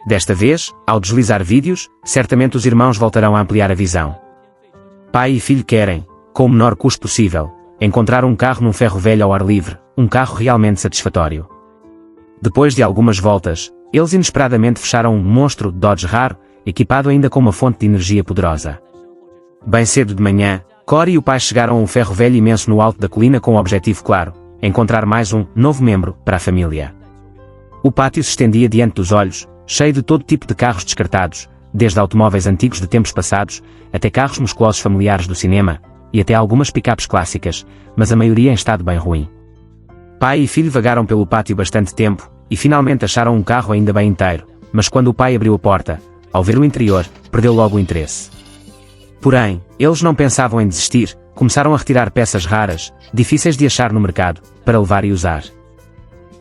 Desta vez, ao deslizar vídeos, certamente os irmãos voltarão a ampliar a visão. Pai e filho querem, com o menor custo possível, encontrar um carro num ferro velho ao ar livre, um carro realmente satisfatório. Depois de algumas voltas, eles inesperadamente fecharam um monstro Dodge raro, equipado ainda com uma fonte de energia poderosa. Bem cedo de manhã, Cory e o pai chegaram a um ferro velho imenso no alto da colina com um objetivo claro: encontrar mais um novo membro para a família. O pátio se estendia diante dos olhos, cheio de todo tipo de carros descartados, desde automóveis antigos de tempos passados, até carros musculosos familiares do cinema, e até algumas picapes clássicas, mas a maioria em estado bem ruim. Pai e filho vagaram pelo pátio bastante tempo, e finalmente acharam um carro ainda bem inteiro, mas quando o pai abriu a porta, ao ver o interior, perdeu logo o interesse. Porém, eles não pensavam em desistir, começaram a retirar peças raras, difíceis de achar no mercado, para levar e usar.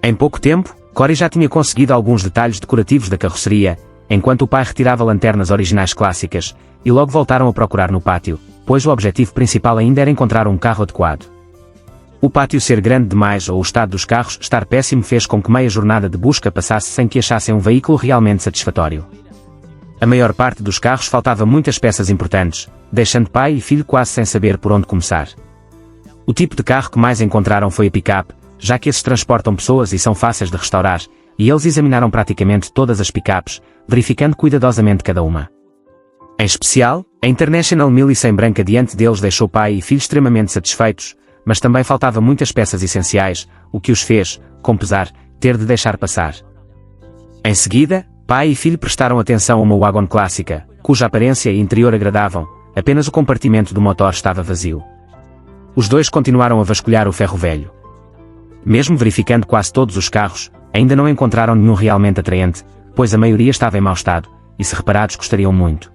Em pouco tempo, Cory já tinha conseguido alguns detalhes decorativos da carroceria, enquanto o pai retirava lanternas originais clássicas, e logo voltaram a procurar no pátio, pois o objetivo principal ainda era encontrar um carro adequado. O pátio ser grande demais ou o estado dos carros estar péssimo fez com que meia jornada de busca passasse sem que achassem um veículo realmente satisfatório. A maior parte dos carros faltava muitas peças importantes, deixando pai e filho quase sem saber por onde começar. O tipo de carro que mais encontraram foi a picape, já que esses transportam pessoas e são fáceis de restaurar, e eles examinaram praticamente todas as picapes, verificando cuidadosamente cada uma. Em especial, a International 1100 branca diante deles deixou pai e filho extremamente satisfeitos, mas também faltava muitas peças essenciais, o que os fez, com pesar, ter de deixar passar. Em seguida, pai e filho prestaram atenção a uma wagon clássica, cuja aparência e interior agradavam, apenas o compartimento do motor estava vazio. Os dois continuaram a vasculhar o ferro velho. Mesmo verificando quase todos os carros, ainda não encontraram nenhum realmente atraente, pois a maioria estava em mau estado, e se reparados custariam muito.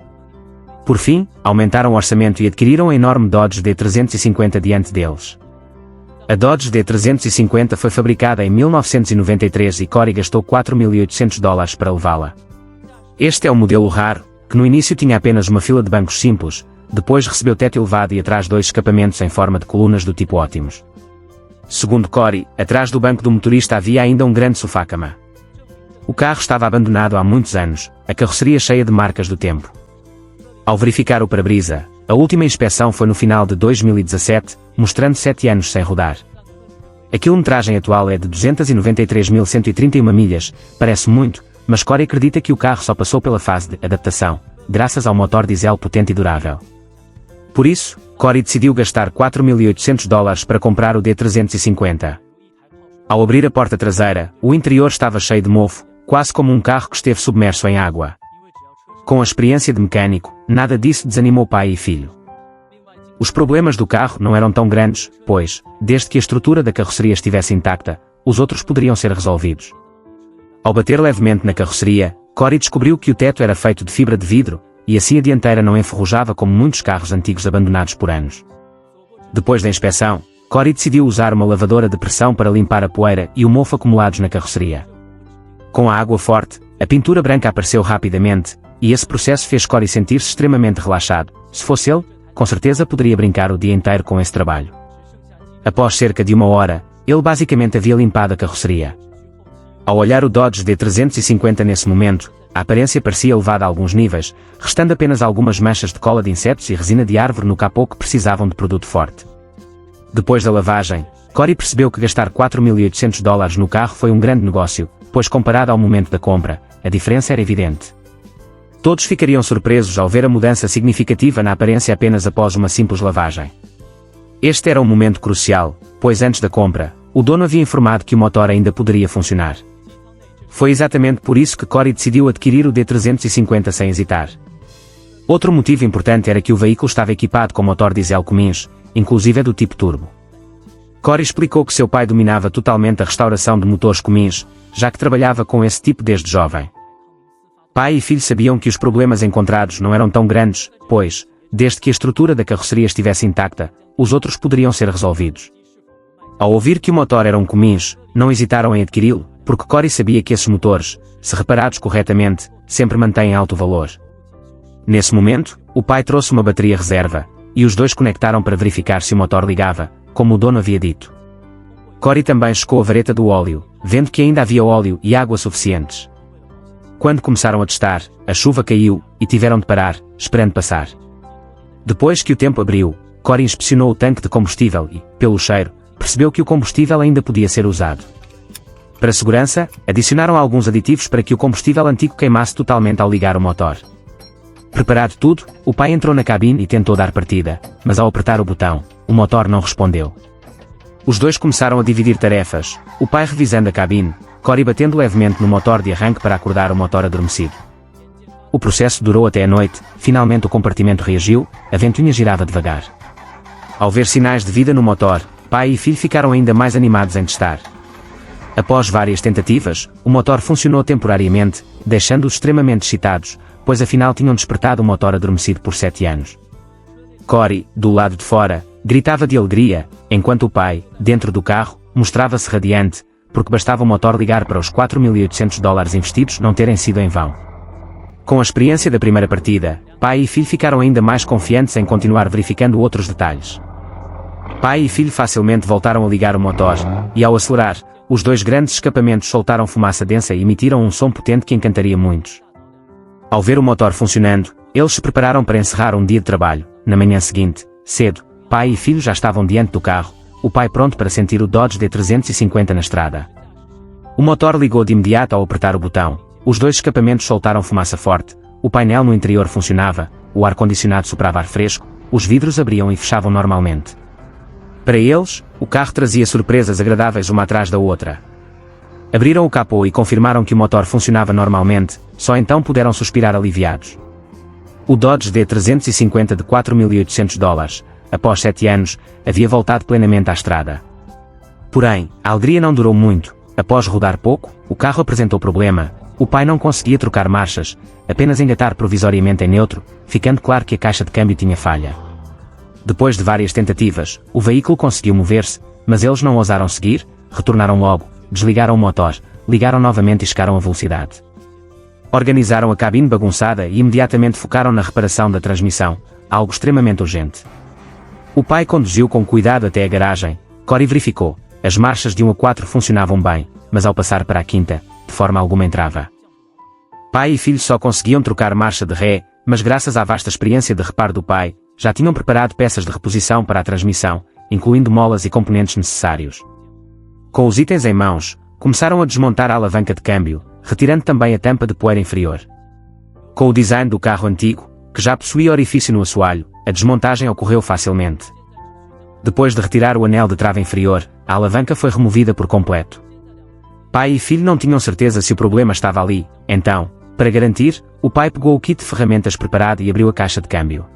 Por fim, aumentaram o orçamento e adquiriram a enorme Dodge D350 diante deles. A Dodge D350 foi fabricada em 1993 e Cory gastou $4.800 para levá-la. Este é o modelo raro, que no início tinha apenas uma fila de bancos simples, depois recebeu teto elevado e atrás dois escapamentos em forma de colunas do tipo ótimos. Segundo Cory, atrás do banco do motorista havia ainda um grande sofá-cama. O carro estava abandonado há muitos anos, a carroceria cheia de marcas do tempo. Ao verificar o para-brisa, a última inspeção foi no final de 2017, mostrando 7 anos sem rodar. A quilometragem atual é de 293.131 milhas, parece muito, mas Cory acredita que o carro só passou pela fase de adaptação, graças ao motor diesel potente e durável. Por isso, Cory decidiu gastar $4.800 para comprar o D350. Ao abrir a porta traseira, o interior estava cheio de mofo, quase como um carro que esteve submerso em água. Com a experiência de mecânico, nada disso desanimou pai e filho. Os problemas do carro não eram tão grandes, pois, desde que a estrutura da carroceria estivesse intacta, os outros poderiam ser resolvidos. Ao bater levemente na carroceria, Cory descobriu que o teto era feito de fibra de vidro, e assim a dianteira não enferrujava como muitos carros antigos abandonados por anos. Depois da inspeção, Cory decidiu usar uma lavadora de pressão para limpar a poeira e o mofo acumulados na carroceria. Com a água forte, a pintura branca apareceu rapidamente, e esse processo fez Cory sentir-se extremamente relaxado. Se fosse ele, com certeza poderia brincar o dia inteiro com esse trabalho. Após cerca de 1 hora, ele basicamente havia limpado a carroceria. Ao olhar o Dodge D350 nesse momento, a aparência parecia elevada a alguns níveis, restando apenas algumas manchas de cola de insetos e resina de árvore no capô que precisavam de produto forte. Depois da lavagem, Cory percebeu que gastar $4.800 no carro foi um grande negócio, pois comparado ao momento da compra, a diferença era evidente. Todos ficariam surpresos ao ver a mudança significativa na aparência apenas após uma simples lavagem. Este era um momento crucial, pois antes da compra, o dono havia informado que o motor ainda poderia funcionar. Foi exatamente por isso que Cory decidiu adquirir o D350 sem hesitar. Outro motivo importante era que o veículo estava equipado com motor diesel Cummins, inclusive do tipo turbo. Cory explicou que seu pai dominava totalmente a restauração de motores Cummins, já que trabalhava com esse tipo desde jovem. Pai e filho sabiam que os problemas encontrados não eram tão grandes, pois, desde que a estrutura da carroceria estivesse intacta, os outros poderiam ser resolvidos. Ao ouvir que o motor era um Cummins, não hesitaram em adquiri-lo, porque Cory sabia que esses motores, se reparados corretamente, sempre mantêm alto valor. Nesse momento, o pai trouxe uma bateria reserva, e os dois conectaram para verificar se o motor ligava, como o dono havia dito. Cory também checou a vareta do óleo, vendo que ainda havia óleo e água suficientes. Quando começaram a testar, a chuva caiu, e tiveram de parar, esperando passar. Depois que o tempo abriu, Cory inspecionou o tanque de combustível e, pelo cheiro, percebeu que o combustível ainda podia ser usado. Para segurança, adicionaram alguns aditivos para que o combustível antigo queimasse totalmente ao ligar o motor. Preparado tudo, o pai entrou na cabine e tentou dar partida, mas ao apertar o botão, o motor não respondeu. Os dois começaram a dividir tarefas, o pai revisando a cabine, Cory batendo levemente no motor de arranque para acordar o motor adormecido. O processo durou até a noite, finalmente o compartimento reagiu, a ventoinha girava devagar. Ao ver sinais de vida no motor, pai e filho ficaram ainda mais animados em testar. Após várias tentativas, o motor funcionou temporariamente, deixando-os extremamente excitados, pois afinal tinham despertado o motor adormecido por 7 anos. Cory, do lado de fora, gritava de alegria, enquanto o pai, dentro do carro, mostrava-se radiante, porque bastava o motor ligar para os $4.800 investidos não terem sido em vão. Com a experiência da primeira partida, pai e filho ficaram ainda mais confiantes em continuar verificando outros detalhes. Pai e filho facilmente voltaram a ligar o motor, e ao acelerar, os dois grandes escapamentos soltaram fumaça densa e emitiram um som potente que encantaria muitos. Ao ver o motor funcionando, eles se prepararam para encerrar um dia de trabalho. Na manhã seguinte, cedo, pai e filho já estavam diante do carro, o pai pronto para sentir o Dodge D350 na estrada. O motor ligou de imediato ao apertar o botão, os dois escapamentos soltaram fumaça forte, o painel no interior funcionava, o ar-condicionado soprava ar fresco, os vidros abriam e fechavam normalmente. Para eles, o carro trazia surpresas agradáveis uma atrás da outra. Abriram o capô e confirmaram que o motor funcionava normalmente, só então puderam suspirar aliviados. O Dodge D350 de $4.800, após 7 anos, havia voltado plenamente à estrada. Porém, a alegria não durou muito, após rodar pouco, o carro apresentou problema, o pai não conseguia trocar marchas, apenas engatar provisoriamente em neutro, ficando claro que a caixa de câmbio tinha falha. Depois de várias tentativas, o veículo conseguiu mover-se, mas eles não ousaram seguir, retornaram logo, desligaram o motor, ligaram novamente e chegaram a velocidade. Organizaram a cabine bagunçada e imediatamente focaram na reparação da transmissão, algo extremamente urgente. O pai conduziu com cuidado até a garagem, Cory verificou, as marchas de 1 a 4 funcionavam bem, mas ao passar para a quinta, de forma alguma entrava. Pai e filho só conseguiam trocar marcha de ré, mas graças à vasta experiência de reparo do pai, já tinham preparado peças de reposição para a transmissão, incluindo molas e componentes necessários. Com os itens em mãos, começaram a desmontar a alavanca de câmbio, retirando também a tampa de poeira inferior. Com o design do carro antigo, que já possuía orifício no assoalho, a desmontagem ocorreu facilmente. Depois de retirar o anel de trava inferior, a alavanca foi removida por completo. Pai e filho não tinham certeza se o problema estava ali, então, para garantir, o pai pegou o kit de ferramentas preparado e abriu a caixa de câmbio.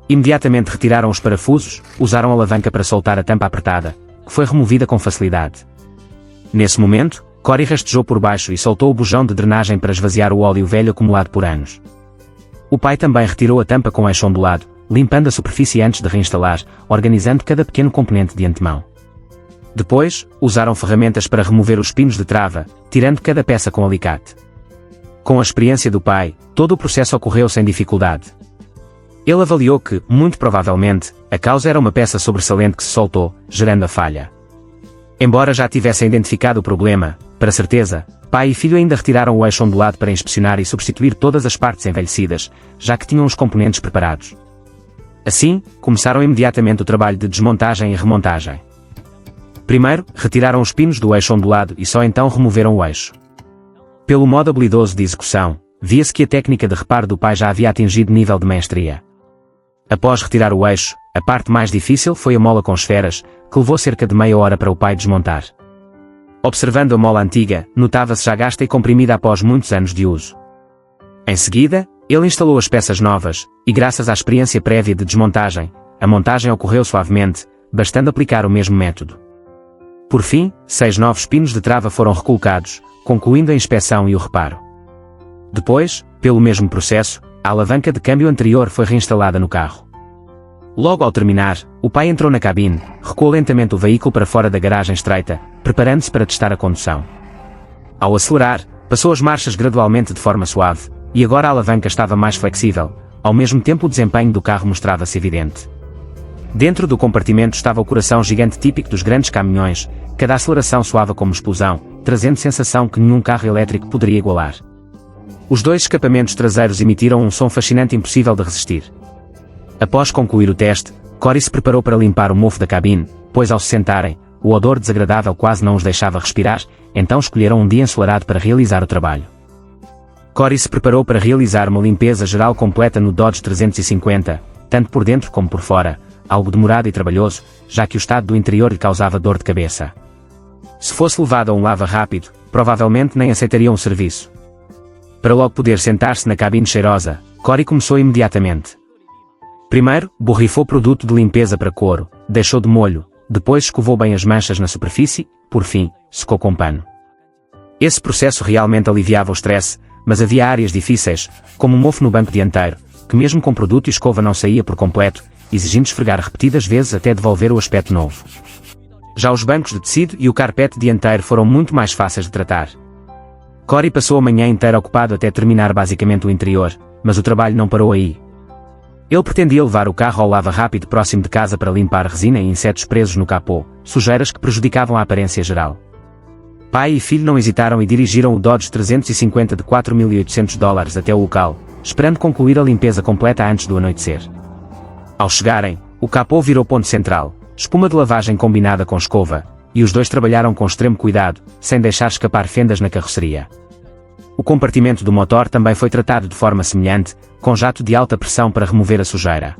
Imediatamente retiraram os parafusos, usaram a alavanca para soltar a tampa apertada, que foi removida com facilidade. Nesse momento, Cory rastejou por baixo e soltou o bujão de drenagem para esvaziar o óleo velho acumulado por anos. O pai também retirou a tampa com eixo ondulado, limpando a superfície antes de reinstalar, organizando cada pequeno componente de antemão. Depois, usaram ferramentas para remover os pinos de trava, tirando cada peça com alicate. Com a experiência do pai, todo o processo ocorreu sem dificuldade. Ele avaliou que, muito provavelmente, a causa era uma peça sobressalente que se soltou, gerando a falha. Embora já tivessem identificado o problema, para certeza, pai e filho ainda retiraram o eixo ondulado para inspecionar e substituir todas as partes envelhecidas, já que tinham os componentes preparados. Assim, começaram imediatamente o trabalho de desmontagem e remontagem. Primeiro, retiraram os pinos do eixo ondulado e só então removeram o eixo. Pelo modo habilidoso de execução, via-se que a técnica de reparo do pai já havia atingido nível de maestria. Após retirar o eixo, a parte mais difícil foi a mola com esferas, que levou cerca de meia hora para o pai desmontar. Observando a mola antiga, notava-se já gasta e comprimida após muitos anos de uso. Em seguida, ele instalou as peças novas, e graças à experiência prévia de desmontagem, a montagem ocorreu suavemente, bastando aplicar o mesmo método. Por fim, 6 novos pinos de trava foram recolocados, concluindo a inspeção e o reparo. Depois, pelo mesmo processo, a alavanca de câmbio anterior foi reinstalada no carro. Logo ao terminar, o pai entrou na cabine, recuou lentamente o veículo para fora da garagem estreita, preparando-se para testar a condução. Ao acelerar, passou as marchas gradualmente de forma suave, e agora a alavanca estava mais flexível, ao mesmo tempo o desempenho do carro mostrava-se evidente. Dentro do compartimento estava o coração gigante típico dos grandes caminhões, cada aceleração soava como explosão, trazendo sensação que nenhum carro elétrico poderia igualar. Os dois escapamentos traseiros emitiram um som fascinante impossível de resistir. Após concluir o teste, Corey se preparou para limpar o mofo da cabine, pois ao se sentarem, o odor desagradável quase não os deixava respirar, então escolheram um dia ensolarado para realizar o trabalho. Corey se preparou para realizar uma limpeza geral completa no Dodge 350, tanto por dentro como por fora, algo demorado e trabalhoso, já que o estado do interior lhe causava dor de cabeça. Se fosse levado a um lava rápido, provavelmente nem aceitaria um serviço. Para logo poder sentar-se na cabine cheirosa, Corey começou imediatamente. Primeiro, borrifou produto de limpeza para couro, deixou de molho, depois escovou bem as manchas na superfície, por fim, secou com pano. Esse processo realmente aliviava o stress, mas havia áreas difíceis, como o mofo no banco dianteiro, que mesmo com produto e escova não saía por completo, exigindo esfregar repetidas vezes até devolver o aspecto novo. Já os bancos de tecido e o carpete dianteiro foram muito mais fáceis de tratar. Corey passou a manhã inteira ocupado até terminar basicamente o interior, mas o trabalho não parou aí. Ele pretendia levar o carro ao lava rápido próximo de casa para limpar resina e insetos presos no capô, sujeiras que prejudicavam a aparência geral. Pai e filho não hesitaram e dirigiram o Dodge 350 de $4.800 até o local, esperando concluir a limpeza completa antes do anoitecer. Ao chegarem, o capô virou ponto central, espuma de lavagem combinada com escova, e os dois trabalharam com extremo cuidado, sem deixar escapar fendas na carroceria. O compartimento do motor também foi tratado de forma semelhante, com jato de alta pressão para remover a sujeira.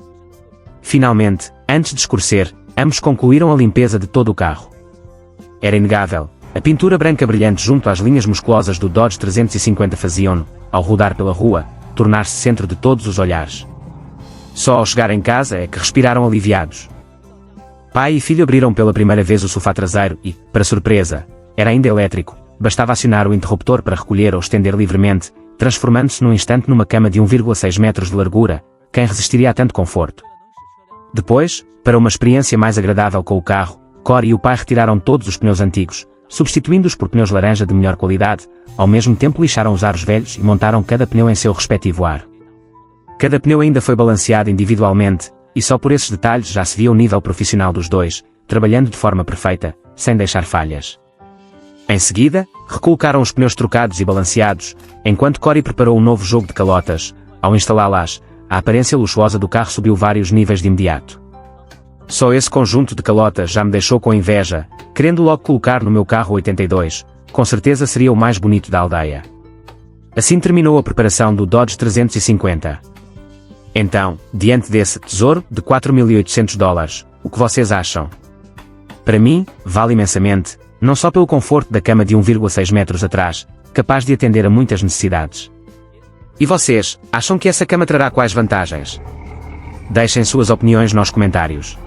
Finalmente, antes de escurecer, ambos concluíram a limpeza de todo o carro. Era inegável, a pintura branca brilhante junto às linhas musculosas do Dodge 350 faziam-no, ao rodar pela rua, tornar-se centro de todos os olhares. Só ao chegar em casa é que respiraram aliviados. Pai e filho abriram pela primeira vez o sofá traseiro e, para surpresa, era ainda elétrico, bastava acionar o interruptor para recolher ou estender livremente, transformando-se num instante numa cama de 1,6 metros de largura, quem resistiria a tanto conforto? Depois, para uma experiência mais agradável com o carro, Corey e o pai retiraram todos os pneus antigos, substituindo-os por pneus laranja de melhor qualidade, ao mesmo tempo lixaram os aros velhos e montaram cada pneu em seu respectivo aro. Cada pneu ainda foi balanceado individualmente, e só por esses detalhes já se via o nível profissional dos dois, trabalhando de forma perfeita, sem deixar falhas. Em seguida, recolocaram os pneus trocados e balanceados, enquanto Corey preparou um novo jogo de calotas. Ao instalá-las, a aparência luxuosa do carro subiu vários níveis de imediato. Só esse conjunto de calotas já me deixou com inveja, querendo logo colocar no meu carro 82, com certeza seria o mais bonito da aldeia. Assim terminou a preparação do Dodge 350. Então, diante desse tesouro de $4.800, o que vocês acham? Para mim, vale imensamente, não só pelo conforto da cama de 1,6 metros atrás, capaz de atender a muitas necessidades. E vocês, acham que essa cama trará quais vantagens? Deixem suas opiniões nos comentários.